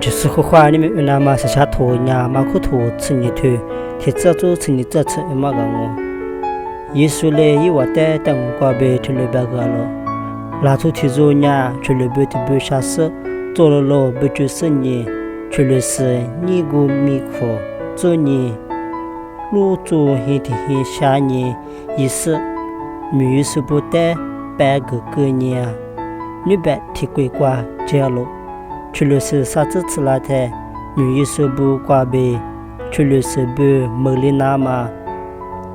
就是和话你们那么是下头呀，马可头吃你头，铁这做吃你这吃嘛个我。耶稣嘞，伊话带等我被去了别个了，拉出提走呀，去了别的别下死，做了了不就是你，去了是你个米苦，做你，路做黑的黑下你，意思，米是不带白个个你啊，你白提归瓜这样了。去了是啥子吃了的，女一手不挂背，去了是不莫里那嘛，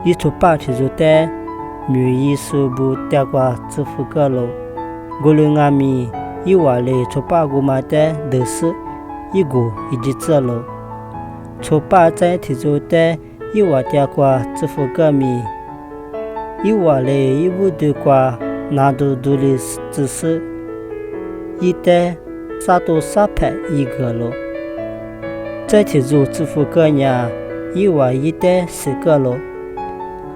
一出八提就带，女一手不带挂支付个了，我了阿米一话嘞出八个嘛带都是一个一直走了，出八在提就带一话带挂支付个米，一话嘞一不对挂拿到都嘞只是一带。啥都啥拍一个了，再提出支付个呀，一话一代十个了。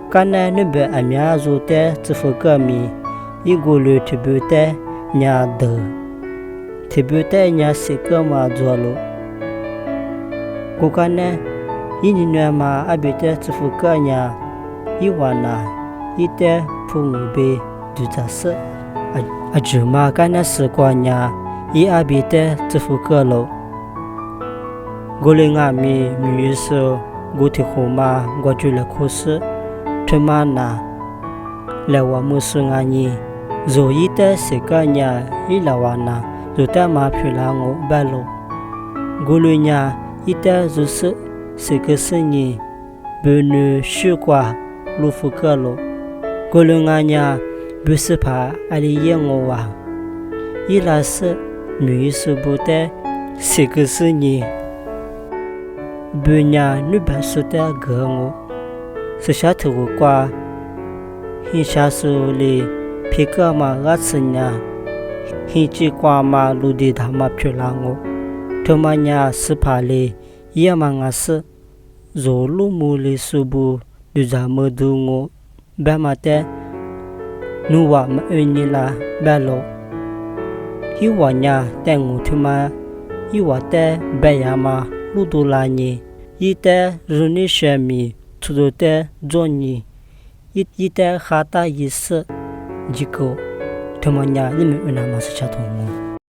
刚才你别按面做的支付个米，一个月提不带伢的，提不带伢十个嘛做了。我刚才一年嘛阿别的支付个呀，一话呐一代父母辈就这事，就嘛刚才是个呀。一阿比的支付个了，我的阿米女士，我的后妈我就来考试，他妈那来我们是阿尼，若一的是个伢一来我那，就带马皮拉我白了，我的伢一的就是个是你，不能虚挂路付个了，我的阿伢不是怕阿里演我哇，一来是。女是不带，是个是你，不然女白说的个我，是下头个瓜，很下手里皮个嘛个吃呢，很几瓜嘛路的他嘛皮拉我，他嘛呀是怕哩，也嘛个是，若路木里是不，就咱们都我，白嘛的，努瓦嘛你啦白了。一话呀，带我他妈，一话带白呀嘛，路多拉你，一带日你学米，出头带做你，一带哈达意思，一个，他妈呀，你们那么是下头我。